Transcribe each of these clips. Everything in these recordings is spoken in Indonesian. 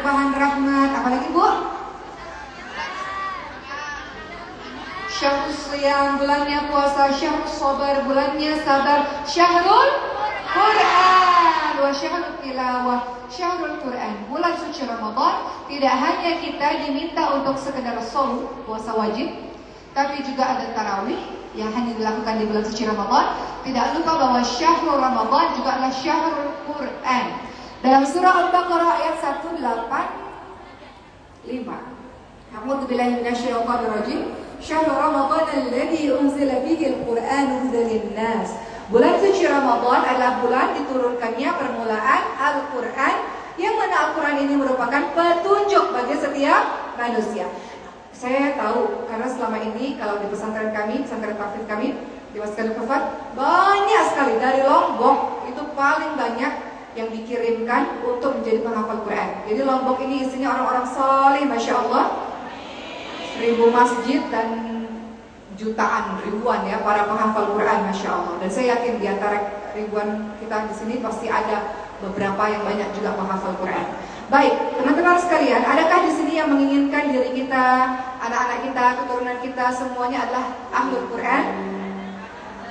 limpahan rahmat. Apalagi Bu? Syahrul Siyam, bulannya puasa. Syahrul Sabar, bulannya sabar. Syahrul Quran wa syahrul tilawah, syahrul Quran, bulan suci Ramadan. Tidak hanya kita diminta untuk sekedar shaum, puasa wajib, tapi juga ada tarawih yang hanya dilakukan di bulan suci Ramadan. Tidak lupa bahwa syahrul Ramadan juga adalah syahrul Quran. Dalam surah Al-Baqarah ayat 185. A'udzu billahi minasyaitonir rajim. Syahrul Ramadan alladzi unzila fihi al-Qur'anu hudan lin-nas. Bulan suci Ramadan adalah bulan diturunkannya permulaan Al-Quran, yang mana Al-Quran ini merupakan petunjuk bagi setiap manusia. Saya tahu karena selama ini kalau di pesantren kami, pesantren tahfidz kami di Masjid Al-Kufat, banyak sekali dari Lombok itu paling banyak yang dikirimkan untuk menjadi penghafal Quran. Jadi Lombok ini isinya orang-orang saleh, masya Allah, 1000 masjid dan jutaan, ribuan ya para penghafal Quran, masya Allah. Dan saya yakin di antara ribuan kita di sini pasti ada beberapa yang banyak juga penghafal Quran. Baik, teman-teman sekalian, adakah di sini yang menginginkan diri kita, anak-anak kita, keturunan kita semuanya adalah ahlul Quran?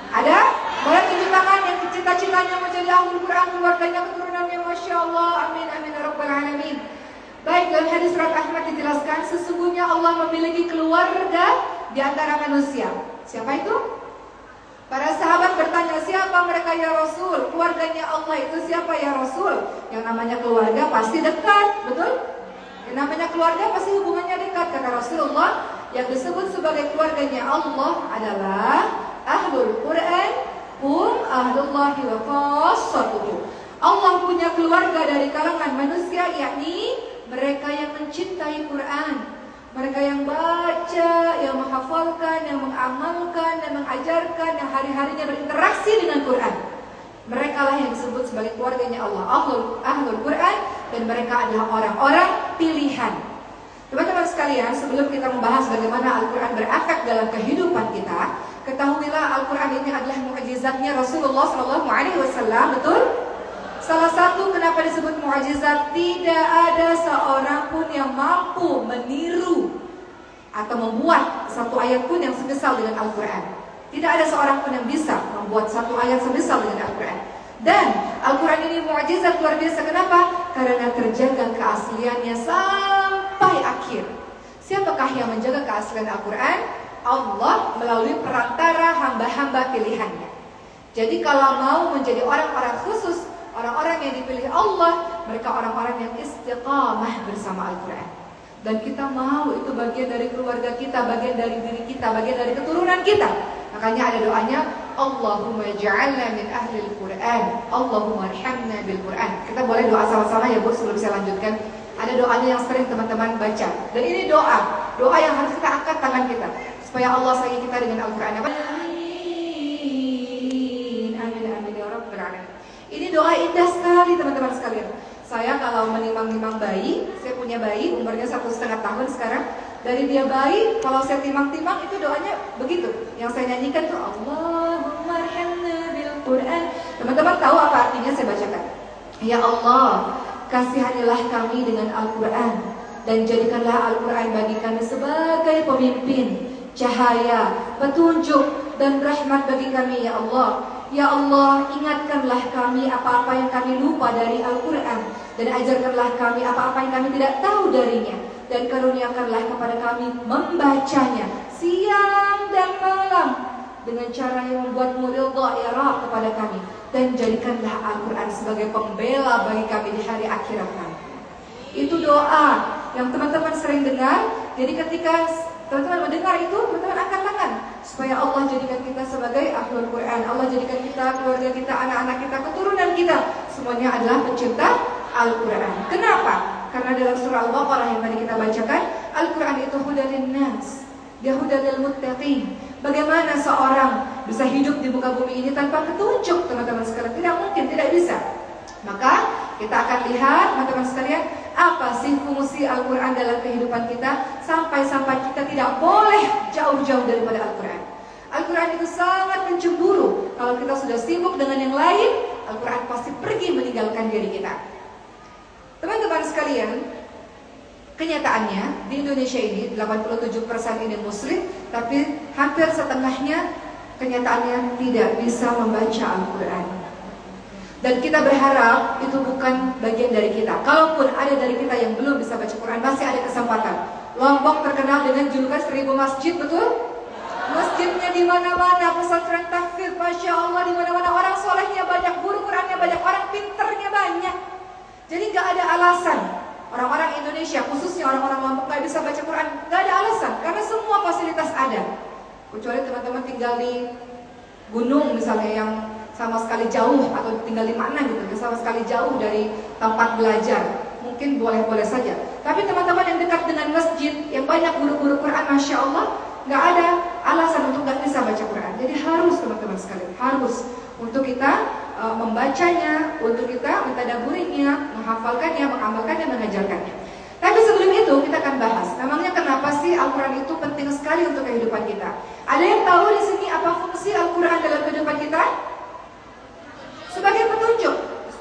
Ada? Boleh tunjuk tangan yang cita-citanya menjadi ahlul Quran, keluarganya, keturunannya, masya Allah, amin, amin, ya rabbal alamin. Baik, dalam hadis surat Ahmad dijelaskan, sesungguhnya Allah memiliki keluarga di antara manusia. Siapa itu? Para sahabat bertanya, siapa mereka ya Rasul? Keluarganya Allah itu siapa ya Rasul? Yang namanya keluarga pasti dekat, betul? Yang namanya keluarga pasti hubungannya dekat. Kata Rasulullah, yang disebut sebagai keluarganya Allah adalah ahlul Quran, hum ahlullahi wa khassatuhu. Allah punya keluarga dari kalangan manusia, yakni mereka yang mencintai Quran, mereka yang baca, yang menghafalkan, yang mengamalkan, yang mengajarkan, yang hari-harinya berinteraksi dengan Quran. Mereka lah yang disebut sebagai keluarganya Allah, ahlul Quran, dan mereka adalah orang-orang pilihan. Teman-teman sekalian, sebelum kita membahas bagaimana Al-Quran berefek dalam kehidupan kita, ketahuilah Al-Quran ini adalah mukjizatnya Rasulullah SAW, betul? Salah satu kenapa disebut mukjizat, tidak ada seorang pun yang mampu meniru atau membuat satu ayat pun yang semisal dengan Al-Quran. Tidak ada seorang pun yang bisa membuat satu ayat semisal dengan Al-Quran. Dan Al-Quran ini mukjizat luar biasa. Kenapa? Karena terjaga keasliannya sampai akhir. Siapakah yang menjaga keaslian Al-Quran? Allah melalui perantara hamba-hamba pilihannya. Jadi kalau mau menjadi orang-orang khusus, orang-orang yang dipilih Allah, mereka orang-orang yang istiqamah bersama Al-Quran. Dan kita mau itu bagian dari keluarga kita, bagian dari diri kita, bagian dari keturunan kita. Makanya ada doanya, Allahumma ja'alna min ahlil Quran, Allahumma arhamna bil Quran. Kita boleh doa sama-sama ya Bu sebelum saya lanjutkan. Ada doanya yang sering teman-teman baca. Dan ini doa yang harus kita angkat tangan kita supaya Allah sayangi kita dengan Al-Quran. Amin, amin, amin ya rabbal alamin. Ini doa indah sekali teman-teman sekalian. Saya kalau menimang-nimang bayi, saya punya bayi umurnya 1,5 tahun sekarang. Dari dia bayi, kalau saya timang-timang itu doanya begitu. Yang saya nyanyikan tuh Allahumma arhamna bil Quran. Teman-teman tahu apa artinya? Saya bacakan. Ya Allah, kasihanilah kami dengan Al-Quran, dan jadikanlah Al-Quran bagi kami sebagai pemimpin, cahaya, petunjuk, dan rahmat bagi kami ya Allah. Ya Allah, ingatkanlah kami apa-apa yang kami lupa dari Al-Quran, dan ajarkanlah kami apa-apa yang kami tidak tahu darinya, dan karuniakanlah kepada kami membacanya siang dan malam dengan cara yang membuatmu ridha ya Rabb kepada kami, dan jadikanlah Al-Quran sebagai pembela bagi kami di hari akhirat nanti. Itu doa yang teman-teman sering dengar. Jadi ketika teman-teman mendengar itu, teman-teman angkat tangan supaya Allah jadikan kita sebagai ahlul Quran. Allah jadikan kita, keluarga kita, anak-anak kita, keturunan kita semuanya adalah pencinta Al-Quran. Kenapa? Karena dalam surah Al-Baqarah yang tadi kita bacakan, Al-Quran itu hudan linnas, dia hudan lil muttaqin. Bagaimana seorang bisa hidup di muka bumi ini tanpa petunjuk, teman-teman sekalian? Tidak mungkin, tidak bisa. Maka kita akan lihat, teman-teman sekalian, apa sih fungsi Al-Quran dalam kehidupan kita, sampai-sampai kita tidak boleh jauh-jauh daripada Al-Quran. Al-Quran itu sangat mencemburu. Kalau kita sudah sibuk dengan yang lain, Al-Quran pasti pergi meninggalkan diri kita. Teman-teman sekalian, Kenyataannya di Indonesia ini 87% ini muslim, tapi hampir setengahnya kenyataannya tidak bisa membaca Al-Quran. Dan kita berharap itu bukan bagian dari kita. Kalaupun ada dari kita yang belum bisa baca Quran, masih ada kesempatan. Lombok terkenal dengan julukan 1000 masjid, betul? Masjidnya di mana-mana, pesantren tahfidz, masya Allah, di mana-mana orang solehnya banyak, guru Qurannya banyak, orang pinternya banyak. Jadi nggak ada alasan orang-orang Indonesia, khususnya orang-orang Lombok, nggak bisa baca Quran. Nggak ada alasan, karena semua fasilitas ada. Kecuali teman-teman tinggal di gunung misalnya yang sama sekali jauh, atau tinggal di mana gitu, yang sama sekali jauh dari tempat belajar, mungkin boleh-boleh saja. Tapi teman-teman yang dekat dengan masjid, yang banyak guru-guru Quran, masya Allah, nggak ada alasan untuk nggak bisa baca Quran. Jadi harus teman-teman sekalian, harus untuk kita membacanya, untuk kita mentadaburinya, menghafalkannya, mengamalkannya, mengajarkannya. Tapi sebelum itu kita akan bahas, memangnya kenapa sih Al-Quran itu penting sekali untuk kehidupan kita? Ada yang tahu di sini apa fungsi Al-Quran dalam kehidupan kita? Sebagai petunjuk.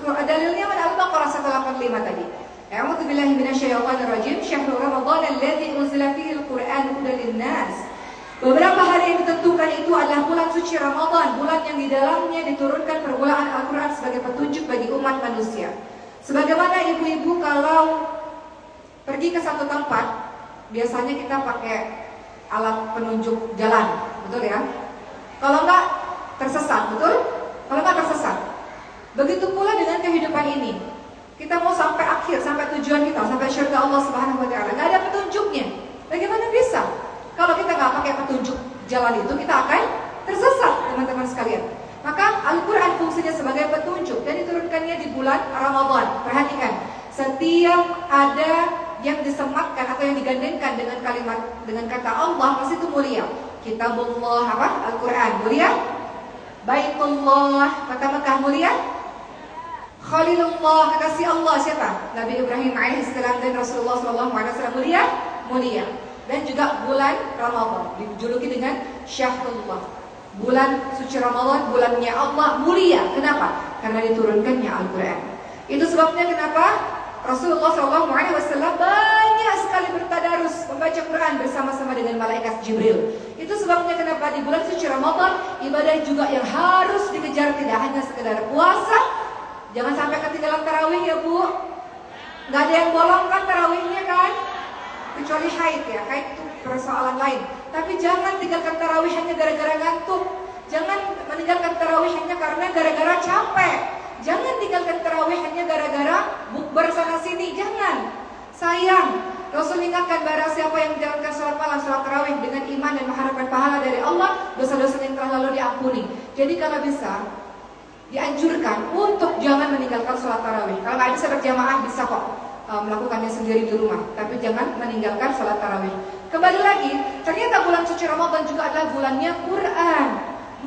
Dalilnya mana? Al-Baqarah 185 tadi. A'udzu billahi minasyaitonir rajim. Syahrul Ramadan alladzi unzila fihi al-Qur'an hudan lin-nas. Beberapa hari yang ditentukan itu adalah bulan suci Ramadan, bulan yang di dalamnya diturunkan permulaan Al-Quran sebagai petunjuk bagi umat manusia. Sebagaimana ibu-ibu kalau pergi ke satu tempat, biasanya kita pakai alat penunjuk jalan, betul ya? Kalau enggak tersesat, betul? Kalau enggak tersesat. Begitu pula dengan kehidupan ini. Kita mau sampai akhir, sampai tujuan kita, sampai syurga Allah Subhanahu wa taala, enggak ada petunjuknya. Bagaimana bisa? Kalau kita nggak pakai petunjuk jalan itu, kita akan tersesat, teman-teman sekalian. Maka Al-Quran fungsinya sebagai petunjuk dan diturunkannya di bulan Ramadan. Perhatikan, setiap ada yang disematkan atau yang digandengkan dengan kalimat, dengan kata Allah, pasti itu mulia. Kitabullah, apa? Al-Quran mulia. Baitullah, kata Mekah mulia. Khalilullah, kekasih Allah siapa? Nabi Ibrahim alaihissalam dan Rasulullah SAW mulia, mulia. Dan juga bulan Ramadan dijuluki dengan Syahrullah, bulan suci Ramadan, bulannya Allah mulia. Kenapa? Karena diturunkannya Al-Quran. Itu sebabnya kenapa Rasulullah SAW banyak sekali bertadarus membaca Quran bersama-sama dengan malaikat Jibril. Itu sebabnya kenapa di bulan suci Ramadan ibadah juga yang harus dikejar, tidak hanya sekedar puasa. Jangan sampai ketinggalan tarawih ya Bu. Nggak ada yang bolong kan tarawihnya kan? Kecuali haid ya, haid itu persoalan lain. Tapi jangan tinggalkan tarawih hanya gara-gara ngantuk. Jangan meninggalkan tarawih hanya karena gara-gara capek. Jangan tinggalkan tarawih hanya gara-gara bukber sana sini. Jangan. Sayang. Rasul ingatkan barang siapa yang menjalankan sholat malam, sholat tarawih dengan iman dan mengharapkan pahala dari Allah, dosa-dosa yang telah lalu diampuni. Jadi kalau bisa dianjurkan untuk jangan meninggalkan sholat tarawih. Kalau nggak bisa berjamaah bisa kok melakukannya sendiri di rumah, tapi jangan meninggalkan sholat tarawih. Kembali lagi, ternyata bulan suci Ramadan juga adalah bulannya Quran.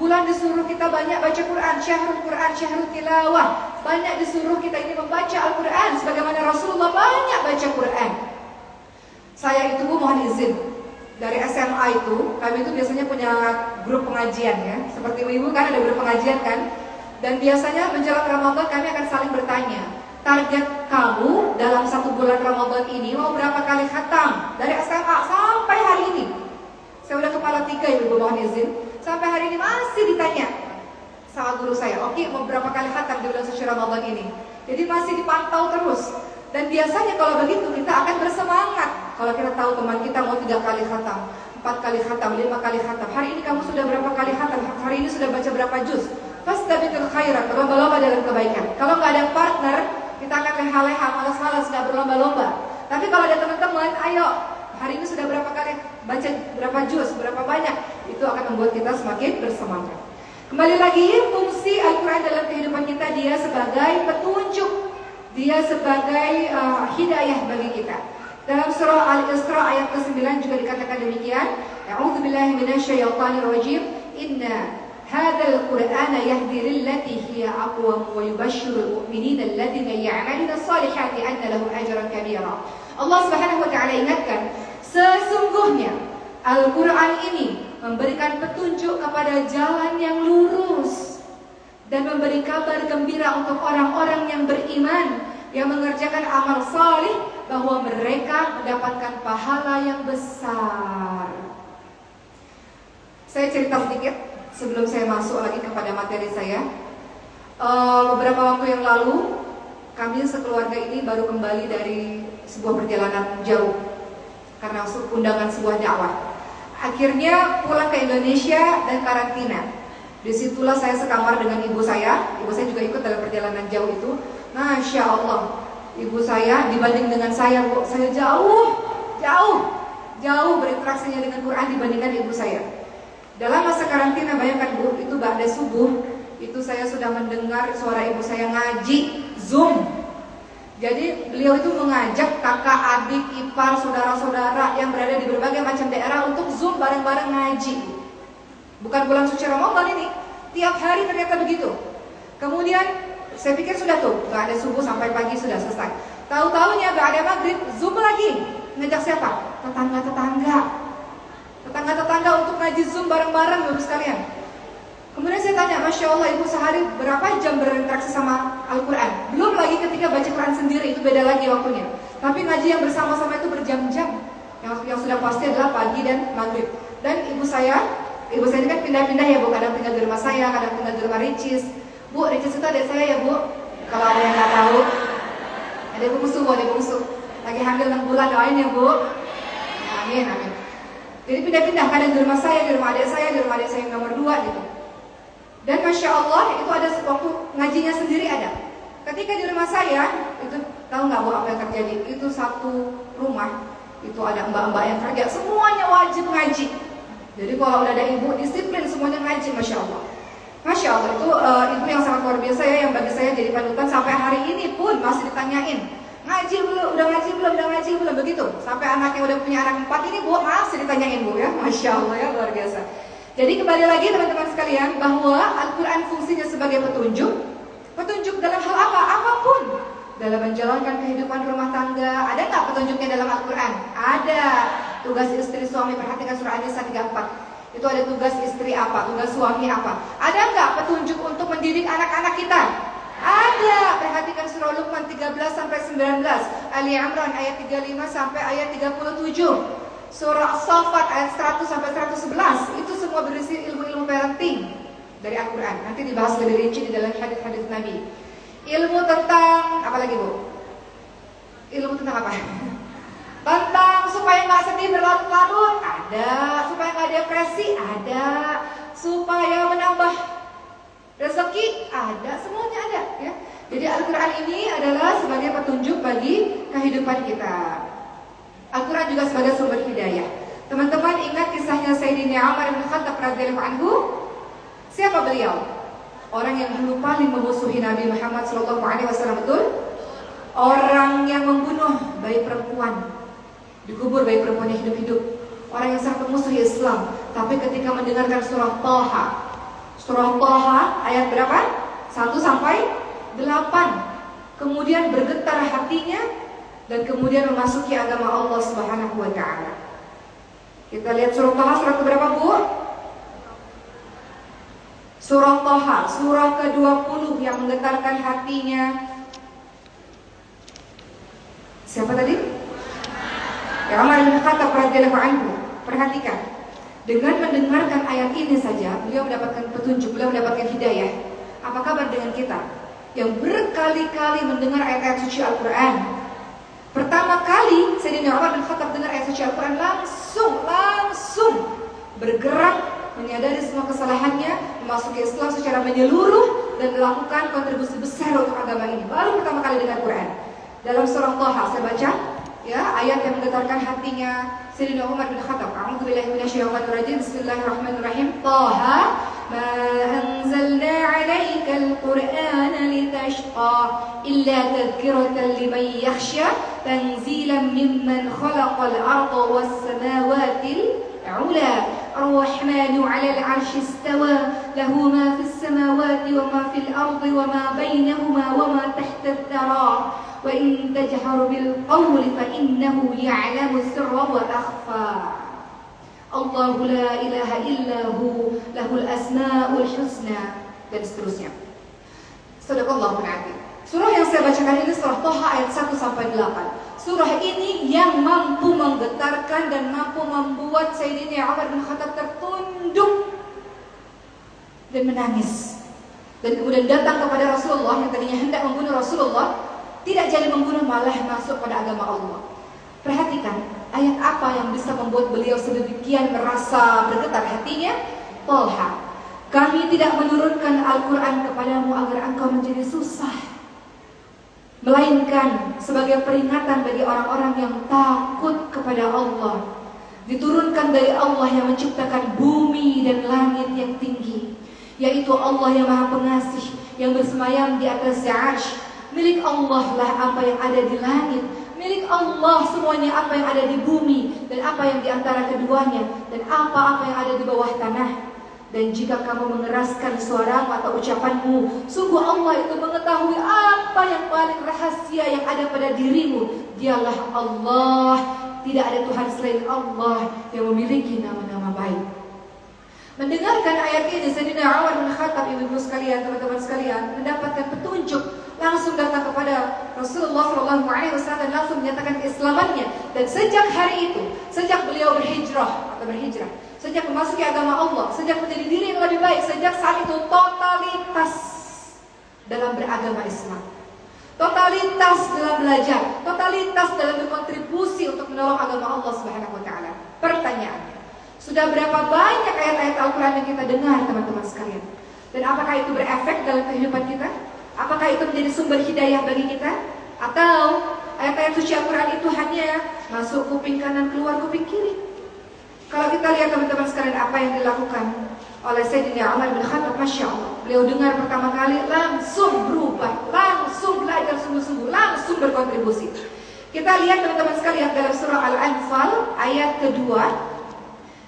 Bulan disuruh kita banyak baca Quran, syahrul Quran, syahrul tilawah. Banyak disuruh kita ini membaca Al-Quran, sebagaimana Rasulullah banyak baca Quran. Saya itu Bu mohon izin, dari SMA itu, kami itu biasanya punya grup pengajian ya. Seperti ibu kan ada grup pengajian kan. Dan biasanya menjelang Ramadan kami akan saling bertanya, target kamu dalam satu bulan Ramadan ini mau berapa kali khatam? Dari SMA sampai hari ini. Saya udah kepala 3 ibu mohon izin. Sampai hari ini masih ditanya sama guru saya, oke mau berapa kali khatam di bulan suci Ramadan ini? Jadi masih dipantau terus. Dan biasanya kalau begitu kita akan bersemangat. Kalau kita tahu teman kita mau 3 kali khatam, 4 kali khatam, 5 kali khatam. Hari ini kamu sudah berapa kali khatam? Hari ini sudah baca berapa juz? Fastabiqul khairat, berlomba-lomba dalam kebaikan. Kalau nggak ada partner, kita akan leha-leha, malas-malas, nggak berlomba-lomba. Tapi kalau ada teman-teman, ayo, hari ini sudah berapa kali baca berapa juz, berapa banyak, itu akan membuat kita semakin bersemangat. Kembali lagi, fungsi Al-Quran dalam kehidupan kita, dia sebagai petunjuk, dia sebagai hidayah bagi kita. Dalam surah Al-Isra ayat ke-9 juga dikatakan demikian. A'udzu billahi minasyaitonir rajim. Inna hadzal Qur'ana yahdi lillati hiya aqwam wa yubashshirul mu'minina alladziina ya'maluna as-salihati anna lahum ajran kabira. Allah Subhanahu wa taala ingatkan, sesungguhnya Al-Qur'an ini memberikan petunjuk kepada jalan yang lurus dan memberi kabar gembira untuk orang-orang yang beriman, yang mengerjakan amal salih, bahwa mereka mendapatkan pahala yang besar. Saya cerita sedikit sebelum saya masuk lagi kepada materi saya. Beberapa waktu yang lalu, kami sekeluarga ini baru kembali dari sebuah perjalanan jauh karena undangan sebuah dakwah. Akhirnya pulang ke Indonesia dan karantina. Disitulah saya sekamar dengan ibu saya. Ibu saya juga ikut dalam perjalanan jauh itu. Masya Allah, ibu saya dibanding dengan saya, Bu, saya jauh berinteraksinya dengan Quran dibandingkan ibu saya. Dalam masa karantina, bayangkan Bu, itu ba'da subuh, itu saya sudah mendengar suara ibu saya ngaji Zoom. Jadi beliau itu mengajak kakak, adik, ipar, saudara-saudara yang berada di berbagai macam daerah untuk Zoom bareng-bareng ngaji. Bukan bulan suci Ramadan ini, tiap hari ternyata begitu. Kemudian saya pikir sudah tuh, gak ada subuh sampai pagi sudah selesai. Tahu-tahunya gak ada maghrib, Zoom lagi. Ngajak siapa? Tetangga-tetangga untuk ngaji Zoom bareng-bareng, Bapak sekalian. Kemudian saya tanya, Masya Allah, ibu sehari berapa jam berinteraksi sama Al-Quran? Belum lagi ketika baca Quran sendiri, itu beda lagi waktunya. Tapi ngaji yang bersama-sama itu berjam-jam. Yang sudah pasti adalah pagi dan maghrib. Dan ibu saya ini kan pindah-pindah ya Bu, kadang tinggal di rumah saya, kadang tinggal di rumah Ricis. Bu, Ricis itu adik saya ya Bu, kalau ada yang nggak tahu. Ada ibu bungsu. Lagi hamil 6 bulan, doain ya Bu. Ya, amin. Jadi pindah-pindah, kadang di rumah saya, di rumah adik saya yang nomor 2 gitu. Dan Masya Allah, itu ada waktu ngajinya sendiri ada. Ketika di rumah saya, itu tahu nggak Bu apa yang terjadi? Itu satu rumah, itu ada mbak-mbak yang kerja, semuanya wajib ngaji. Jadi kalau udah ada ibu disiplin semuanya ngaji, Masya Allah. Masya Allah, itu ibu yang sangat luar biasa ya, yang bagi saya jadi panutan sampai hari ini pun masih ditanyain, ngaji belum, udah ngaji belum, begitu. Sampai anaknya udah punya anak 4 ini Bu, masih ditanyain Bu ya, Masya Allah ya, luar biasa. Jadi kembali lagi teman-teman sekalian, bahwa Al-Quran fungsinya sebagai petunjuk dalam hal apa? Apapun. Dalam menjalankan kehidupan rumah tangga, ada nggak petunjuknya dalam Al-Quran? Ada. Tugas istri suami, perhatikan surah An-Nisa 34. Itu ada tugas istri apa, tugas suami apa. Ada nggak petunjuk untuk mendidik anak-anak kita? Ada. Perhatikan surah Luqman 13 sampai 19, Ali Imran ayat 35 sampai ayat 37. Surah As-Saffat ayat 100 sampai 111, itu semua berisi ilmu-ilmu parenting dari Al-Quran. Nanti dibahas lebih rinci di dalam hadis-hadis Nabi. Ilmu tentang apa lagi Bu? Ilmu tentang apa? Tentang supaya nggak sedih berlarut-larut ada, supaya nggak depresi ada, supaya menambah rezeki ada, semuanya ada ya. Jadi Al-Quran ini adalah sebagai petunjuk bagi kehidupan kita. Al-Quran juga sebagai sumber hidayah. Teman-teman ingat kisahnya Sayyidina Umar bin Khattab radhiyallahu anhu? Siapa beliau? Orang yang dulu paling memusuhi Nabi Muhammad SAW, betul? Orang yang membunuh bayi perempuan, dikubur bayi perempuannya hidup-hidup. Orang yang sangat memusuhi Islam. Tapi ketika mendengarkan surah Taha ayat berapa? 1 sampai 8, kemudian bergetar hatinya dan kemudian memasuki agama Allah Subhanahu wa Ta'ala. Kita lihat surah Taha, surah keberapa Bu? Surah Taha, surah ke-20 yang menggetarkan hatinya. Siapa tadi? Ya, Umar bin Khattab radhiyallahu anhu. Perhatikan, dengan mendengarkan ayat ini saja beliau mendapatkan petunjuk, beliau mendapatkan hidayah. Apa kabar dengan kita yang berkali-kali mendengar ayat-ayat suci Al-Quran? Pertama kali Sayyidina Umar bin Khattab dengar ayat suci Al-Quran, langsung bergerak, menyadari semua kesalahannya, memasuki Islam secara menyeluruh dan melakukan kontribusi besar untuk agama ini. Baru pertama kali dengar Quran. Dalam surah Taha saya baca ya, ayat yang menggetarkan hatinya Sayyidina Umar bin Khattab. A'udzubillahi minasyaitonir rajim. Bismillahirrahmanirrahim. Taha ma anzalna 'alaikal qur'ana litashqa illa tadhkiratan liman yakhsha tanzilan mimman khalaqal arda was samawati al-'ula. Ar-Rahmanu 'alal 'arsy istawa lahu ma fis samawati wa ma fil ardi wa ma bainahuma wa ma tahta ath-thara. Wa in tajharu bil qawli fa innahu ya'lamu sirra wa akhfa. Allahu la ilaha illahu lahul asmaul husna, dan seterusnya. Shadaqallahul azim. Surah yang saya bacakan ini surah Taha ayat 1 sampai 8. surah ini yang mampu menggetarkan dan mampu membuat Sayyidina Umar bin Khattab tertunduk dan menangis. Dan kemudian datang kepada Rasulullah yang tadinya hendak membunuh Rasulullah, tidak jadi membunuh, malah masuk pada agama Allah. Perhatikan ayat apa yang bisa membuat beliau sedemikian merasa bergetar hatinya. Tolha, kami tidak menurunkan Al-Quran kepadamu agar engkau menjadi susah, melainkan sebagai peringatan bagi orang-orang yang takut kepada Allah. Diturunkan dari Allah yang menciptakan bumi dan langit yang tinggi, yaitu Allah yang Maha Pengasih, yang bersemayam di atas Arsy. Milik Allah lah apa yang ada di langit, milik Allah semuanya apa yang ada di bumi dan apa yang di antara keduanya, dan apa-apa yang ada di bawah tanah. Dan jika kamu mengeraskan suaramu atau ucapanmu, sungguh Allah itu mengetahui apa yang paling rahasia yang ada pada dirimu. Dialah Allah, tidak ada Tuhan selain Allah yang memiliki nama-nama baik. Mendengarkan ayat ini, Sayyidina Umar bin Khattab, ibu-ibu sekalian, teman-teman sekalian, mendapatkan petunjuk, langsung datang kepada Rasulullah SAW dan langsung menyatakan keislamannya. Dan sejak hari itu, sejak beliau berhijrah, sejak memasuki agama Allah, sejak menjadi diri yang lebih baik, sejak saat itu totalitas dalam beragama Islam, totalitas dalam belajar, totalitas dalam berkontribusi untuk menolong agama Allah Subhanahu wa taala. Pertanyaannya, sudah berapa banyak ayat-ayat Al-Quran yang kita dengar, teman-teman sekalian? Dan apakah itu berefek dalam kehidupan kita? Apakah itu menjadi sumber hidayah bagi kita? Atau ayat-ayat suci Al-Quran itu hanya masuk kuping kanan, keluar kuping kiri? Kalau kita lihat, teman-teman sekalian, apa yang dilakukan oleh Sayyidina Umar bin Khattab, Masya Allah, beliau dengar pertama kali langsung berubah, langsung belajar sungguh-sungguh, langsung berkontribusi. Kita lihat, teman-teman sekalian, dalam surah Al-Anfal ayat kedua.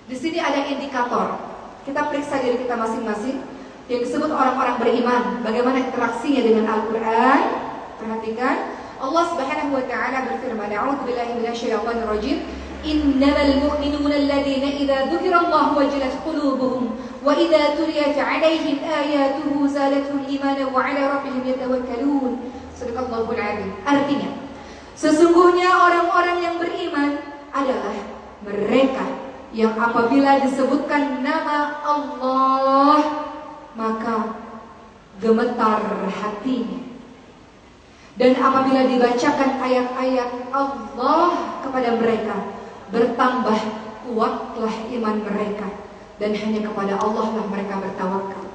Di sini ada indikator. Kita periksa diri kita masing-masing yang disebut orang-orang beriman, bagaimana interaksinya dengan Al-Quran. Perhatikan, Allah Subhanahu wa taala berfirman, A'udzubillahi minasyaitonir rajim, innamal mu'minuna alladziina idza dzukirallahu wajilat qulubuhum wa idza tuliyat 'alaihim ayatuhu zadatuhum imanan wa 'ala rabbihim yatawakkalun. Shadaqallahul 'azim. Artinya, sesungguhnya orang-orang yang beriman adalah mereka yang apabila disebutkan nama Allah, maka gemetar hatinya. Dan apabila dibacakan ayat-ayat Allah kepada mereka, bertambah kuatlah iman mereka. Dan hanya kepada Allah lah mereka bertawakal.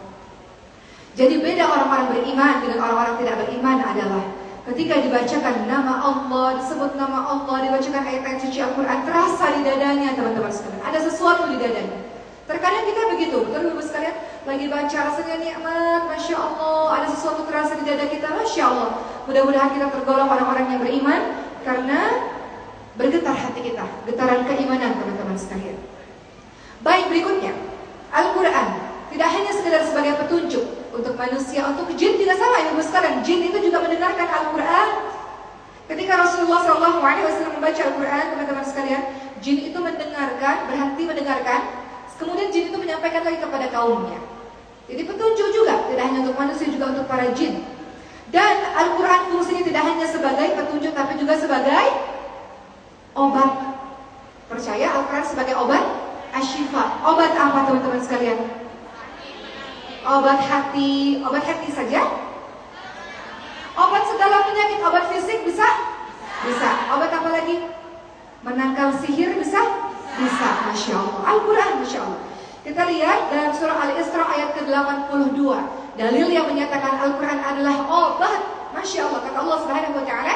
Jadi beda orang-orang beriman dengan orang-orang tidak beriman adalah ketika dibacakan nama Allah, disebut nama Allah, dibacakan ayat-ayat suci Al-Quran, terasa di dadanya, teman-teman sekalian. Ada sesuatu di dadanya. Terkadang kita begitu, betul ibu sekalian, lagi baca rasanya nikmat, Masya Allah, ada sesuatu terasa di dada kita, Masya Allah. Mudah-mudahan kita tergolong orang-orang yang beriman, karena bergetar hati kita, getaran keimanan, teman-teman sekalian. Baik, berikutnya, Al-Quran tidak hanya sekedar sebagai petunjuk untuk manusia, untuk jin juga sama ibu sekalian. Jin itu juga mendengarkan Al-Quran. Ketika Rasulullah SAW membaca Al-Quran, teman-teman sekalian, jin itu mendengarkan, berhenti mendengarkan, kemudian jin itu menyampaikan lagi kepada kaumnya. Jadi petunjuk juga, tidak hanya untuk manusia, juga untuk para jin. Dan Al-Quran fungsinya tidak hanya sebagai petunjuk, tapi juga sebagai obat. Percaya Al-Quran sebagai obat? Asyifa. Obat apa, teman-teman sekalian? Obat hati saja? Obat segala penyakit, obat fisik bisa? Bisa. Obat apa lagi? Menangkal sihir bisa? Bisa. Masya Allah. Al-Quran, Masya Allah. Kita lihat dalam surah Al-Isra ayat ke-82. Dalil yang menyatakan Al-Quran adalah obat. Masya Allah. Kata Allah Subhanahu wa ta'ala,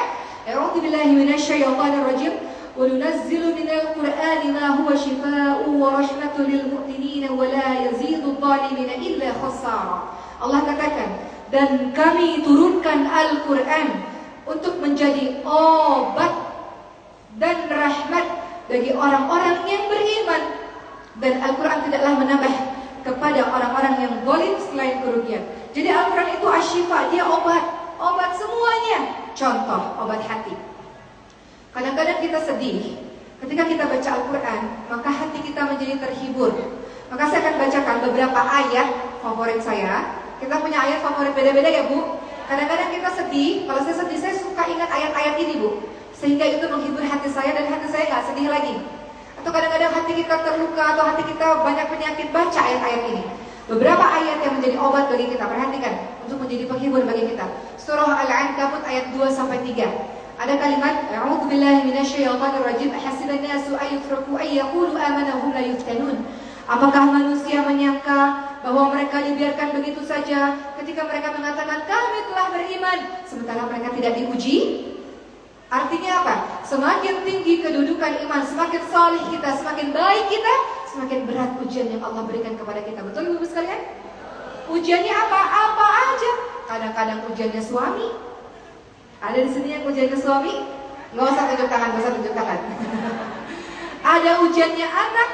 A'udzubillahi minasyaitonir rajim. وَنُنَزِّلُ مِنَ الْقُرْآنِ مَا هُوَ شِفَاءٌ وَرَحْمَةٌ لِلْمُؤْمِنِينَ وَلَا يَزِيدُ الظَّالِمِينَ إِلَّا خَسَارًا. Allah katakan, dan kami turunkan Al-Quran untuk menjadi obat dan rahmat bagi orang-orang yang beriman. Dan Al-Quran tidaklah menambah kepada orang-orang yang zalim selain kerugian. Jadi Al-Quran itu asyifa, dia obat semuanya. Contoh, obat hati. Kadang-kadang kita sedih, ketika kita baca Al-Quran, maka hati kita menjadi terhibur. Maka saya akan bacakan beberapa ayat favorit saya. Kita punya ayat favorit beda-beda ya Bu. Kadang-kadang kita sedih, kalau saya sedih saya suka ingat ayat-ayat ini Bu. sehingga itu menghibur hati saya dan hati saya nggak sedih lagi. Atau kadang-kadang hati kita terluka atau hati kita banyak penyakit, baca ayat-ayat ini. Beberapa ayat yang menjadi obat bagi kita, perhatikan, untuk menjadi penghibur bagi kita. Surah Al-Ankabut ayat 2-3. Ada kalimat, A'udzubillahi minasyaitonirrajim, hasiban nasu ayyutraku ayyaqulu amana hum la yuftanun. Apakah manusia menyangka bahwa mereka dibiarkan begitu saja ketika mereka mengatakan kami telah beriman, sementara mereka tidak diuji? Artinya apa? Semakin tinggi kedudukan iman, semakin salih kita, semakin baik kita, semakin berat ujian yang Allah berikan kepada kita. Betul Ibu sekalian? Ujiannya apa? Apa aja. Kadang-kadang ujiannya suami. Ada di sini yang ujiannya suami? Nggak usah tunjuk tangan, nggak usah tunjuk tangan. Ada ujiannya anak?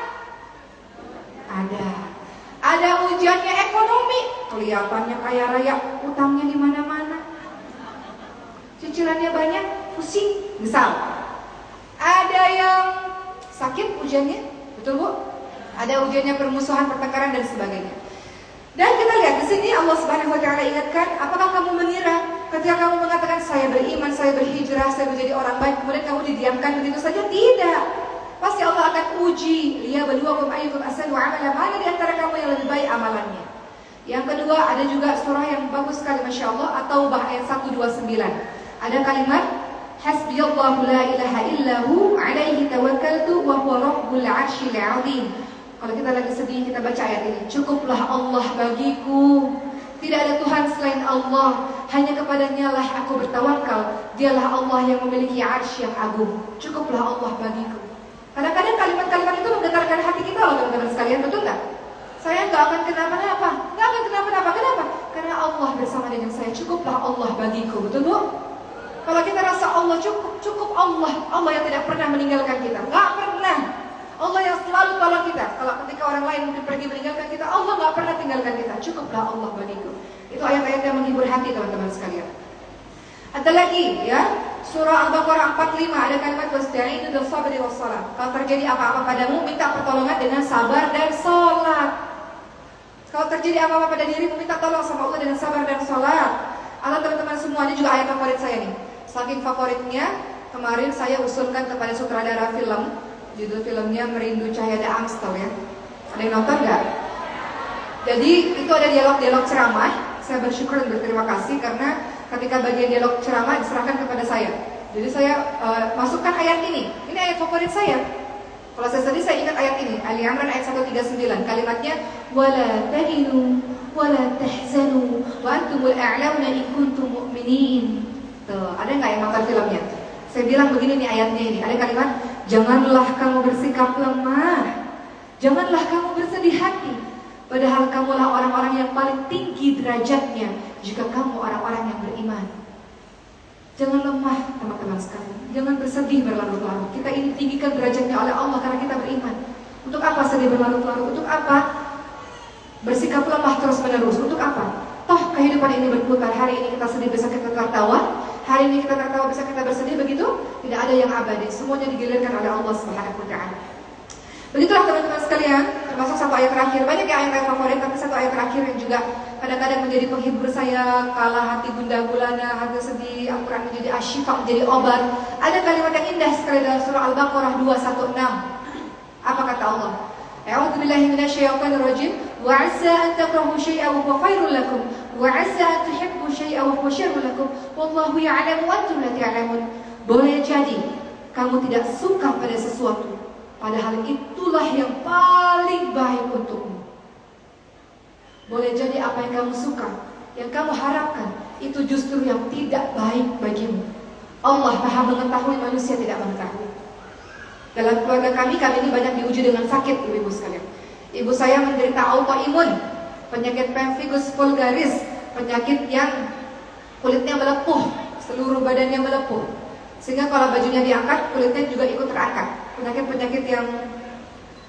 Ada. Ada ujiannya ekonomi. Kelihatannya kaya raya, utangnya di mana-mana. Cicilannya banyak, pusing. Misal, ada yang sakit ujiannya, betul Bu? Ada ujiannya permusuhan, pertengkaran dan sebagainya. Dan kita lihat di sini Allah Subhanahu wa taala ingatkan, apakah kamu mengira ketika kamu mengatakan saya beriman, saya berhijrah, saya menjadi orang baik, kemudian kamu didiamkan begitu saja? Tidak. Pasti Allah akan uji, liyabluwakum ayyukum ahsanu amala, mana di antara kamu yang lebih baik amalannya. Yang kedua, ada juga surah yang bagus sekali Masya Allah, At-Taubah ayat 129. Ada kalimat Hasbiyallahu la ilaha illahu alaihi tawakkaltu wa huwa rabbul arsyil azim. Kalau kita lagi sedih, kita baca ayat ini. Cukuplah Allah bagiku, tidak ada Tuhan selain Allah, hanya kepadanya lah aku bertawakal. Dialah Allah yang memiliki arsy yang agung. Cukuplah Allah bagiku. Kadang-kadang kalimat-kalimat itu menggetarkan hati kita loh teman-teman sekalian, betul nggak? Saya nggak akan kenapa-napa, nggak akan kenapa-napa. Kenapa? Karena Allah bersama dengan saya. Cukuplah Allah bagiku, betul Bu? Kalau kita rasa Allah cukup Allah yang tidak pernah meninggalkan kita, nggak pernah. Allah yang selalu tolong kita. Kalau ketika orang lain mungkin pergi meninggalkan kita, Allah nggak pernah tinggalkan kita. Cukuplah Allah bagiku. Itu ayat-ayat yang menghibur hati teman-teman sekalian. Ada lagi ya, surah Al-Baqarah 45 ada kalimat wasta'inu bis-sabri was-shalah. Kalau terjadi apa-apa padamu, minta pertolongan dengan sabar dan salat. Kalau terjadi apa-apa pada dirimu, minta tolong sama Allah dengan sabar dan salat. Allah teman-teman semuanya juga ayat favorit saya nih. Saking favoritnya, kemarin saya usulkan kepada sutradara film, judul filmnya Merindu Cahaya Da Amstel ya. Ada yang nonton nggak? Jadi itu ada dialog-dialog ceramah. Saya bersyukur dan berterima kasih karena ketika bagian dialog ceramah diserahkan kepada saya. Jadi saya masukkan ayat ini. Ini ayat favorit saya. Kalau saya sedih, saya ingat ayat ini. Ali Imran ayat 139. Kalimatnya wala tahinu wala tahzanu wa antumul a'launa in kuntum mu'minin. Tuh, ada nggak yang nonton filmnya? Saya bilang begini nih ayatnya ini. Ada kalimat, janganlah kamu bersikap lemah, janganlah kamu bersedih hati, padahal kamulah orang-orang yang paling tinggi derajatnya jika kamu orang-orang yang beriman. Jangan lemah teman-teman sekalian, jangan bersedih berlarut-larut. Kita ini tinggikan derajatnya oleh Allah karena kita beriman. Untuk apa sedih berlarut-larut? Untuk apa bersikap lemah terus-menerus? Untuk apa? Toh kehidupan ini berputar, hari ini kita sedih, besok kita tertawa. Hari ini kita tertawa, bisa kita bersedih, begitu? Tidak ada yang abadi, semuanya digilirkan oleh Allah Subhanahu wa taala. Begitulah teman-teman sekalian, termasuk satu ayat terakhir. Banyak ya ayat-ayat favorit, tapi satu ayat terakhir yang juga kadang-kadang menjadi penghibur saya kala hati gundah gulana, hati sedih. Al-Quran menjadi asyifa, menjadi obat. Ada kalimat yang indah sekali dalam surah Al-Baqarah 216. Apa kata Allah? A'udzubillahi minasyaitonirrajim. Wa 'asa an takrahu syai'an wa huwa khairul lakum wa 'asa an tuhibbu syai'an wa huwa syarrul lakum wallahu ya'lamu wa antum la ta'lamun. Boleh jadi kamu tidak suka pada sesuatu, padahal itulah yang paling baik untukmu. Boleh jadi apa yang kamu suka, yang kamu harapkan, itu justru yang tidak baik bagimu. Allah Maha mengetahui, manusia tidak mengetahui. Dalam keluarga kami ini banyak diuji dengan sakit, ibu-ibu sekalian. Ibu saya menderita autoimun, penyakit pemphigus vulgaris, penyakit yang kulitnya melepuh, seluruh badannya melepuh. Sehingga kalau bajunya diangkat, kulitnya juga ikut terangkat. Penyakit-penyakit yang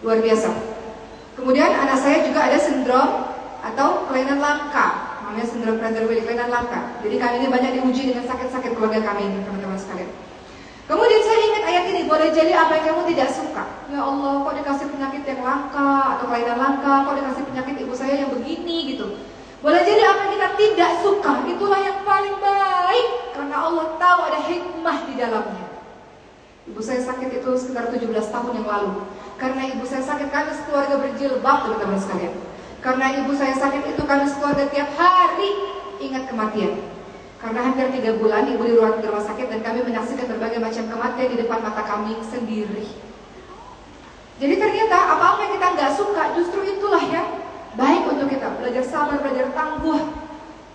luar biasa. Kemudian anak saya juga ada sindrom atau kelainan langka, namanya sindrom Prader-Willi, kelainan langka. Jadi kami ini banyak diuji dengan sakit-sakit keluarga kami ini, teman-teman sekalian. Kemudian saya ingat ayat ini, boleh jadi apa yang kamu tidak suka. Ya Allah, kok dikasih penyakit yang langka atau kelainan langka, kok dikasih penyakit ibu saya yang begini gitu. Boleh jadi apa yang kita tidak suka, itulah yang paling baik, karena Allah tahu ada hikmah di dalamnya. Ibu saya sakit itu sekitar 17 tahun yang lalu. Karena ibu saya sakit, kami sekeluarga berjilbab, teman-teman sekalian. Karena ibu saya sakit itu, kami sekeluarga tiap hari ingat kematian. Karena hampir 3 bulan ibu di rumah sakit dan kami menyaksikan berbagai macam kematian di depan mata kami sendiri. Jadi ternyata apa-apa yang kita nggak suka, justru itulah yang baik untuk kita. Belajar sabar, belajar tangguh,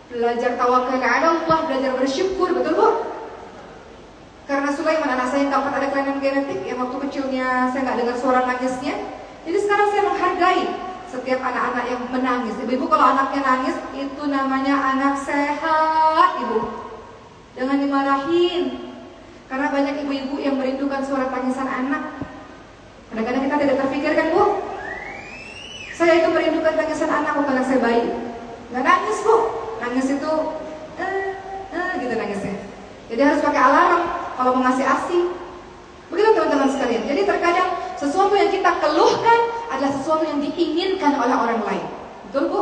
belajar tawakal kepada Allah, belajar bersyukur, betul Bu? Karena Sulaiman, anak saya yang keempat, ada kelainan genetik yang waktu kecilnya saya nggak dengar suara nangisnya. Jadi sekarang saya menghargai setiap anak-anak yang menangis. Ibu-ibu kalau anaknya nangis, itu namanya anak sehat, Ibu. Jangan dimarahin. Karena banyak ibu-ibu yang merindukan suara tangisan anak. Kadang-kadang kita tidak terpikirkan, Bu. Saya itu merindukan tangisan anak waktu anak saya bayi. Nggak nangis, Bu. Nangis itu gitu nangisnya. Jadi harus pakai alarm kalau mau ngasih ASI. Begitu teman-teman sekalian. Jadi terkadang sesuatu yang kita keluhkan adalah sesuatu yang diinginkan oleh orang lain. Betul Bu?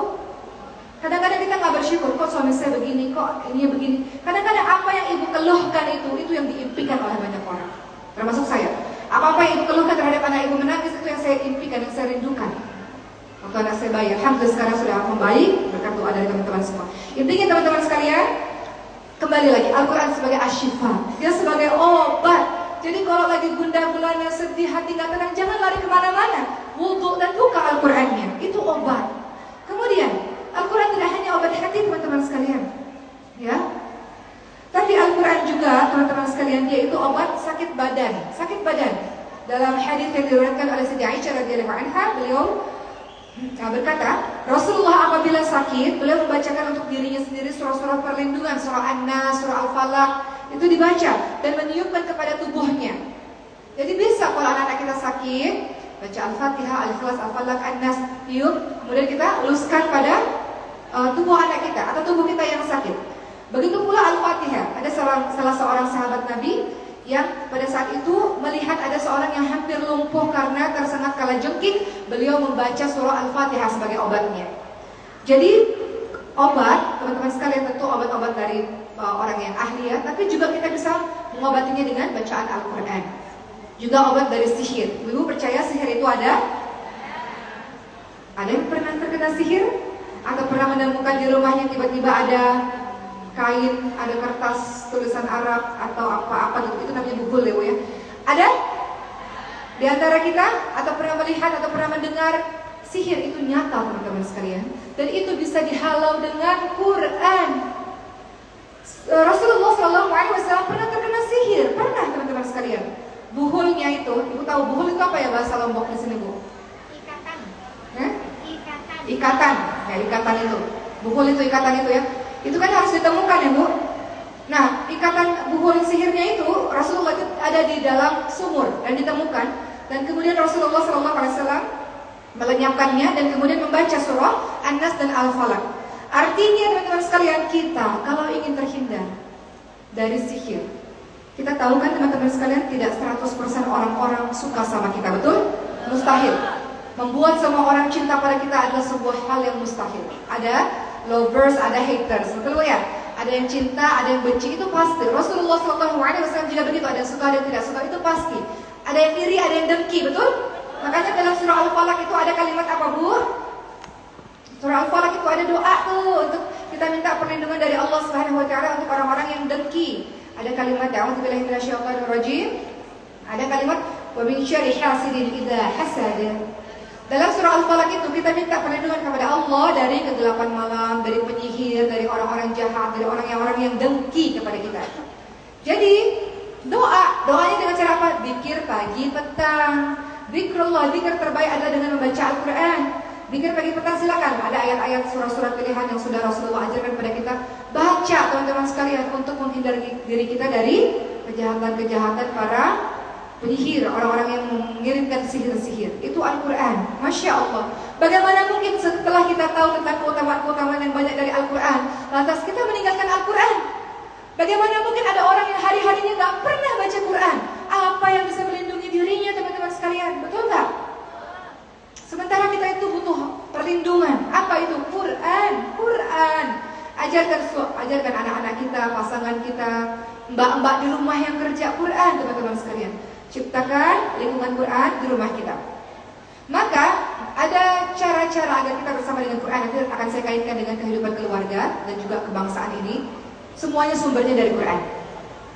Kadang-kadang kita nggak bersyukur, kok suami saya begini, kok ini begini. Kadang-kadang apa yang ibu keluhkan itu yang diimpikan oleh banyak orang. Termasuk saya. Apa-apa yang ibu keluhkan terhadap anak ibu menangis, itu yang saya impikan, yang saya rindukan. Waktu anak saya bayi, alhamdulillah sekarang sudah membaik berkat doa dari teman-teman semua. Intinya teman-teman sekalian, kembali lagi, Al-Quran sebagai asyifa, dia sebagai obat. Jadi kalau lagi gundah gulana, sedih, hati nggak tenang, jangan lari kemana-mana. Wudhu dan buka Al-Qurannya, itu obat. Kemudian Al-Quran tidak hanya obat hati teman-teman sekalian, ya. Tapi Al-Quran juga teman-teman sekalian, dia itu obat sakit badan. Sakit badan. Dalam hadis yang diriwayatkan oleh Siti Aisyah radhiyallahu anha, beliau berkata, Rasulullah apabila sakit, beliau membacakan untuk dirinya sendiri surah-surah perlindungan, surah An-Nas, surah Al-Falaq, itu dibaca dan meniupkan kepada tubuhnya. Jadi bisa kalau anak-anak kita sakit, baca Al-Fatihah, Al-Ikhlas, Al-Falaq, An-Nas, tiup, kemudian kita uluskan pada tubuh anak kita atau tubuh kita yang sakit. Begitu pula Al-Fatihah. Ada salah seorang sahabat Nabi yang pada saat itu melihat ada seorang yang hampir lumpuh karena tersengat kalajengking, beliau membaca surah Al-Fatihah sebagai obatnya. Jadi obat, teman-teman sekalian, tentu obat-obat dari orang yang ahli ya, tapi juga kita bisa mengobatinya dengan bacaan Al-Quran. Juga obat dari sihir. Ibu percaya sihir itu ada? Ada yang pernah terkena sihir? Atau pernah menemukan di rumahnya tiba-tiba ada kain, ada kertas tulisan Arab atau apa-apa gitu, itu namanya buhul ya. Ada di antara kita atau pernah melihat atau pernah mendengar sihir? Itu nyata teman-teman sekalian, dan itu bisa dihalau dengan Quran. Rasulullah SAW pernah terkena sihir, pernah teman-teman sekalian. Buhulnya itu, ibu tahu buhul itu apa ya bahasa Lombok di sini Bu? Ikatan. Ikatan, ya ikatan itu. Buhul itu ikatan itu ya. Itu kan harus ditemukan ya Bu. Nah, ikatan buhul sihirnya itu Rasulullah itu ada di dalam sumur dan ditemukan. Dan kemudian Rasulullah SAW melenyapkannya dan kemudian membaca surah An-Nas dan Al-Falaq. Artinya teman-teman sekalian, kita kalau ingin terhindar dari sihir, kita tahu kan teman-teman sekalian, tidak 100% orang-orang suka sama kita, betul? Mustahil. Membuat semua orang cinta pada kita adalah sebuah hal yang mustahil. Ada lovers, ada haters, betul ya? Ada yang cinta, ada yang benci, itu pasti. Rasulullah SAW juga begitu, ada yang suka, ada yang tidak suka, itu pasti. Ada yang iri, ada yang dengki, betul? Makanya dalam surah Al-Falaq itu ada kalimat apa Bu? Surah Al-Falaq itu ada doa tuh untuk kita minta perlindungan dari Allah Subhanahu wa taala untuk orang-orang yang dengki. Ada kalimat a'udzubillahi minasyaitonir rajim. Ada kalimat wa min syarri hasidin idza hasad. Dalam surah Al-Falaq itu kita minta perlindungan kepada Allah dari kegelapan malam, dari penyihir, dari orang-orang jahat, dari orang yang dengki kepada kita. Jadi doanya dengan cara apa? Zikir pagi petang. Zikrullah, zikir terbaik adalah dengan membaca Al-Quran. Zikir pagi petang silakan. Ada ayat-ayat surah-surah pilihan yang sudah Rasulullah ajarkan kepada kita. Baca teman-teman sekalian untuk menghindari diri kita dari kejahatan-kejahatan para penyihir, orang-orang yang mengirimkan sihir-sihir. Itu Al-Quran. Masya Allah. Bagaimana mungkin setelah kita tahu tentang keutamaan-keutamaan yang banyak dari Al-Quran, lantas kita meninggalkan Al-Quran? Bagaimana mungkin ada orang yang hari-harinya gak pernah baca Quran? Apa yang bisa melindungi dirinya teman-teman sekalian? Betul gak? Sementara kita itu butuh perlindungan. Apa itu? Quran. Ajarkan anak-anak kita, pasangan kita, mbak-mbak di rumah yang kerja Quran teman-teman sekalian. Ciptakan lingkungan Quran di rumah kita. Maka ada cara-cara agar kita bersama dengan Quran. Nanti akan saya kaitkan dengan kehidupan keluarga dan juga kebangsaan ini. Semuanya sumbernya dari Quran.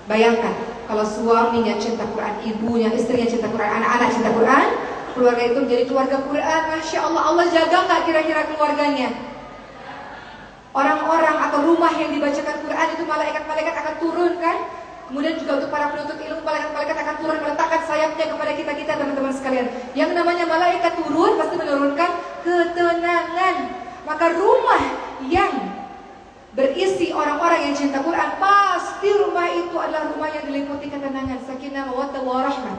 Bayangkan kalau suaminya cinta Quran, ibunya, istrinya cinta Quran, anak-anak cinta Quran, keluarga itu menjadi keluarga Quran. Masya Allah, Allah jaga nggak kira-kira keluarganya? Orang-orang atau rumah yang dibacakan Quran itu malaikat-malaikat akan turun kan? Kemudian juga untuk para penuntut ilmu, malaikat-malaikat akan turun meletakkan sayapnya kepada kita-kita teman-teman sekalian. Yang namanya malaikat turun pasti menurunkan ketenangan. Maka rumah yang berisi orang-orang yang cinta Quran, pasti rumah itu adalah rumah yang diliputi ketenangan, sakinah, mawaddah, warahmah.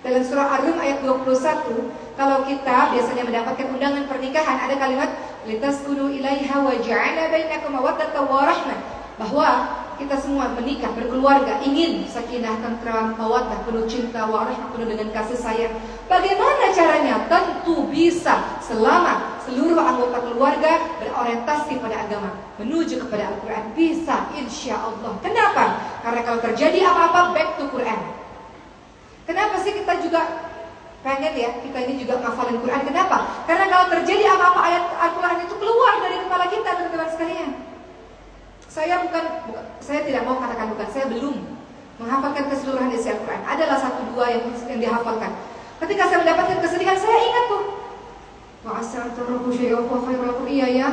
Dalam surah Ar-Rum ayat 21, kalau kita biasanya mendapatkan undangan pernikahan, ada kalimat litaskunu ilaiha wa ja'ala bainakum mawaddatan wa rahmah, bahwa kita semua menikah, berkeluarga, ingin sakinah, tentram, mawaddah, penuh cinta, warahmah, penuh dengan kasih sayang. Bagaimana caranya? Tentu bisa selama seluruh anggota keluarga berorientasi pada agama, menuju kepada Al-Quran. Bisa, insya Allah. Kenapa? Karena kalau terjadi apa-apa, back to Quran. Kenapa sih kita juga pengen ya, kita ini juga ngafalin Quran? Kenapa? Karena kalau terjadi apa-apa, ayat Al-Quran itu keluar dari kepala kita, teman-teman sekalian. Saya tidak mau katakan bukan, saya belum menghafalkan keseluruhan isi Al-Quran. Adalah 1-2 yang dihafalkan. Ketika saya mendapatkan kesedihan, saya ingat tuh, wa asa tarahu syai'an wa khairul lakum. Iya ya,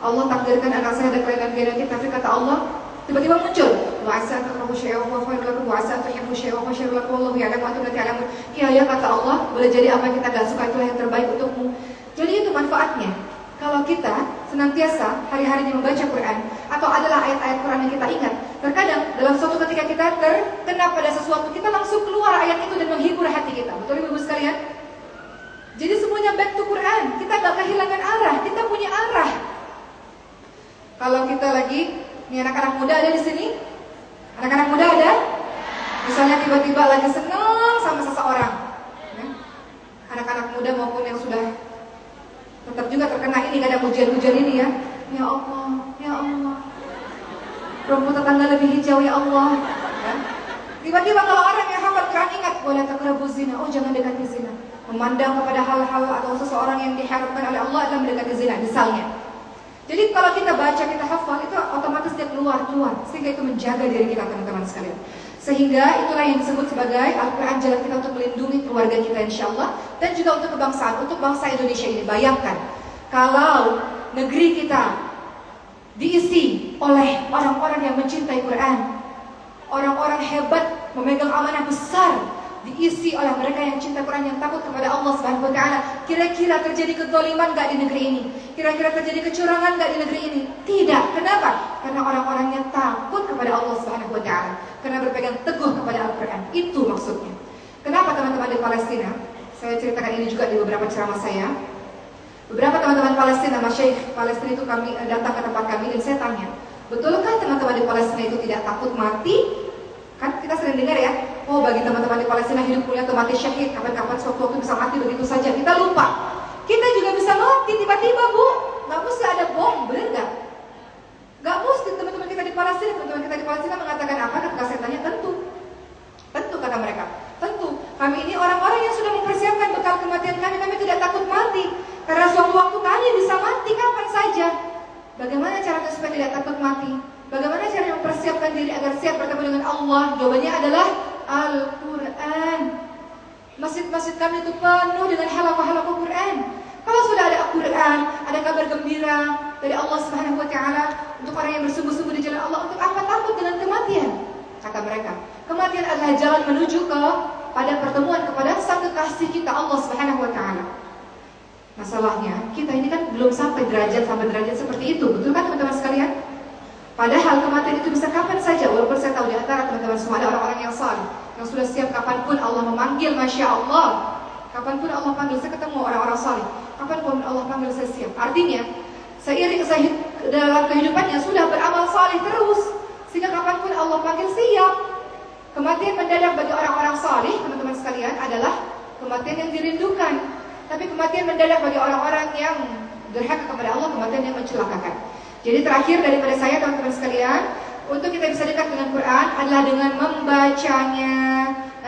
Allah takdirkan anak saya ada kelainan-kelainan, tapi kata Allah tiba-tiba muncul, wa asa tarahu syai'an wa khairul lakum wa asa tuhibbu syai'an wa syarrul lakum wallahu ya'lamu wa antum la ta'lamun. Iya ya, kata Allah, boleh jadi apa yang kita gak suka itulah yang terbaik untukmu. Jadi itu manfaatnya. Kalau kita senantiasa hari-hari membaca Quran, atau adalah ayat-ayat Quran yang kita ingat, terkadang dalam suatu ketika kita terkena pada sesuatu, kita langsung keluar ayat itu dan menghibur hati kita. Betul ibu-ibu sekalian? Jadi semuanya back to Quran. Kita gak kehilangan arah, kita punya arah. Kalau kita lagi, ini anak-anak muda ada di sini? Anak-anak muda ada? Misalnya tiba-tiba lagi senang sama seseorang, ya? Anak-anak muda maupun yang sudah tetap juga terkena ini, kadang hujan-hujan ini ya. Ya Allah, ya Allah, rumput tetangga lebih hijau ya Allah, ya? Tiba-tiba kalau orang yang hafal Quran ingat, wala taqrabu zina, oh jangan dekati zina. Memandang kepada hal-hal atau seseorang yang diharapkan oleh Allah adalah mendekati zina misalnya. Jadi kalau kita baca, kita hafal, itu otomatis dia keluar, sehingga itu menjaga diri kita teman-teman sekalian. Sehingga itulah yang disebut sebagai Al-Quran jalan kita untuk melindungi keluarga kita insyaAllah, dan juga untuk kebangsaan, untuk bangsa Indonesia ini. Bayangkan kalau negeri kita diisi oleh orang-orang yang mencintai Quran, orang-orang hebat memegang amanah besar, diisi oleh mereka yang cinta Quran, yang takut kepada Allah Subhanahu wa Ta'ala. Kira-kira terjadi kezaliman gak di negeri ini? Kira-kira terjadi kecurangan gak di negeri ini? Tidak. Kenapa? Karena orang-orangnya takut kepada Allah Subhanahu wa Ta'ala, karena berpegang teguh kepada Al-Quran. Itu maksudnya. Kenapa teman-teman di Palestina? Saya ceritakan ini juga di beberapa ceramah saya. Beberapa teman-teman Palestina, masyaikh Palestina itu kami datang ke tempat kami, dan saya tanya, betulkah teman-teman di Palestina itu tidak takut mati? Kan kita sering dengar ya, oh bagi teman-teman di Palestina hidup mulia atau mati syahid, kapan-kapan suatu waktu bisa mati begitu saja. Kita lupa, kita juga bisa mati tiba-tiba, Bu. Gak mesti ada bom, bener gak? Gak mesti. Teman-teman kita di Palestina mengatakan apa? Ketika saya tanya, tentu kata mereka, tentu kami ini orang-orang yang sudah mempersiapkan bekal kematian kami tidak takut mati, karena suatu waktu kami bisa mati kapan saja. Bagaimana caranya supaya tidak takut mati? Bagaimana cara mempersiapkan diri agar siap bertemu dengan Allah? Jawabannya adalah Al-Quran. Masjid-masjid kami itu penuh dengan halaqah-halaqah Quran. Kalau sudah ada Al-Quran, ada kabar gembira dari Allah Subhanahu wa Ta'ala untuk orang yang bersungguh-sungguh di jalan Allah. Untuk apa takut dengan kematian? Kata mereka, kematian adalah jalan menuju pada pertemuan kepada sang kekasih kita, Allah Subhanahu wa Ta'ala. Masalahnya, kita ini kan belum sampai derajat seperti itu. Betul kan teman-teman sekalian? Padahal kematian itu bisa kapan saja. Walaupun saya tahu di antara teman-teman semua ada orang-orang yang saleh, yang sudah siap kapanpun Allah memanggil. Masya Allah, kapanpun Allah panggil. Saya ketemu orang-orang saleh, kapanpun Allah panggil saya siap. Artinya seiring dalam kehidupannya sudah beramal saleh terus, sehingga kapanpun Allah panggil siap. Kematian mendadak bagi orang-orang saleh, teman-teman sekalian, adalah kematian yang dirindukan. Tapi kematian mendadak bagi orang-orang yang durhaka kepada Allah, kematian yang mencelakakan. Jadi terakhir daripada saya teman-teman sekalian, untuk kita bisa dekat dengan Quran adalah dengan membacanya.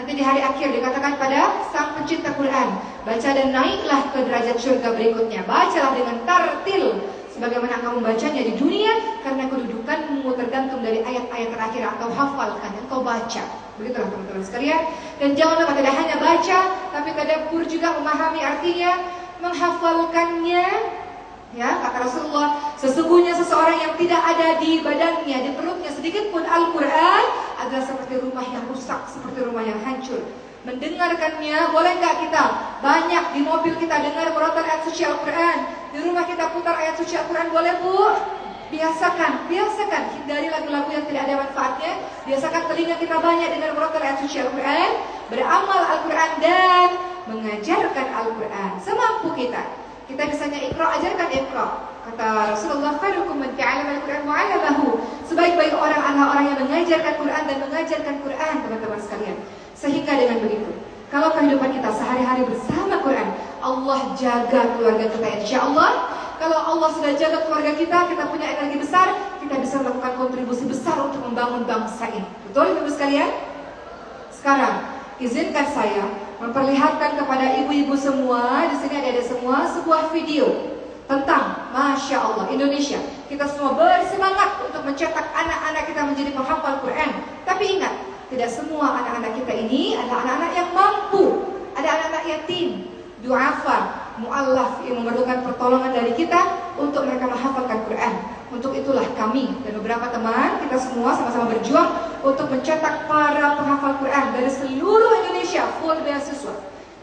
Nanti di hari akhir dikatakan pada sang pencipta Quran, baca dan naiklah ke derajat surga berikutnya. Bacalah dengan tartil sebagaimana kamu bacanya di dunia, karena kedudukanmu tergantung dari ayat-ayat terakhir. Atau hafalkan, engkau baca. Begitulah teman-teman sekalian. Dan jangan lupa tidak hanya baca, tapi tadabbur juga, memahami artinya, menghafalkannya. Ya, kata Rasulullah, sesungguhnya seseorang yang tidak ada di badannya, di perutnya sedikit pun Al-Quran adalah seperti rumah yang rusak, seperti rumah yang hancur. Mendengarkannya, boleh nggak kita banyak di mobil kita dengar merotan ayat suci Al-Quran, di rumah kita putar ayat suci Al-Quran, boleh Bu? Biasakan, hindari lagu-lagu yang tidak ada manfaatnya. Biasakan telinga kita banyak dengar merotan ayat suci Al-Quran, beramal Al-Quran dan mengajarkan Al-Quran semampu kita. Kita misalnya Iqra, ajarkan Iqra. Kata Rasulullah, khairukum man ta'allama al-Qur'an wa 'allamahu. Sebaik-baik orang adalah orang yang mengajarkan Quran dan mengajarkan Quran, teman-teman sekalian. Sehingga dengan begitu, kalau kehidupan kita sehari-hari bersama Quran, Allah jaga keluarga kita, insyaallah. Kalau Allah sudah jaga keluarga kita, kita punya energi besar, kita bisa melakukan kontribusi besar untuk membangun bangsa ini. Betul, Ibu sekalian? Sekarang, izinkan saya memperlihatkan kepada ibu-ibu semua, di sini ada semua, sebuah video tentang Masya Allah Indonesia. Kita semua bersemangat untuk mencetak anak-anak kita menjadi penghafal Quran. Tapi ingat, tidak semua anak-anak kita ini adalah anak-anak yang mampu. Ada anak-anak yatim, du'afa, mu'allaf yang memerlukan pertolongan dari kita untuk mereka menghafalkan Quran. Untuk itulah kami dan beberapa teman kita semua sama-sama berjuang untuk mencetak para penghafal Quran dari seluruh Indonesia, full beasiswa.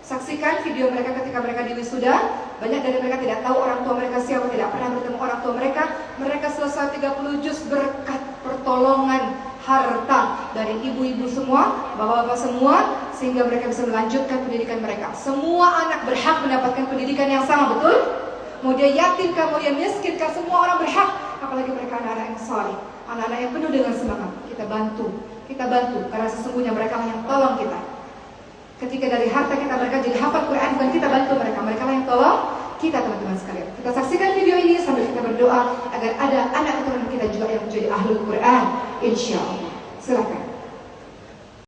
Saksikan video mereka ketika mereka di wisuda. Banyak dari mereka tidak tahu orang tua mereka siapa, tidak pernah bertemu orang tua mereka. Mereka selesai 30 juz berkat pertolongan harta dari ibu-ibu semua, bapak-bapak semua, sehingga mereka bisa melanjutkan pendidikan mereka. Semua anak berhak mendapatkan pendidikan yang sama, betul? Mau dia yatim kah, mau dia miskin kah, semua orang berhak. Apalagi mereka anak-anak yang saleh, anak-anak yang penuh dengan semangat. Kita bantu, karena sesungguhnya mereka lah yang tolong kita. Ketika dari harta kita mereka jadi hafal Quran, bukan kita bantu mereka, mereka lah yang tolong kita, teman-teman sekalian. Kita saksikan video ini sambil kita berdoa agar ada anak teman kita juga yang menjadi ahlul Quran, insya Allah. Silakan.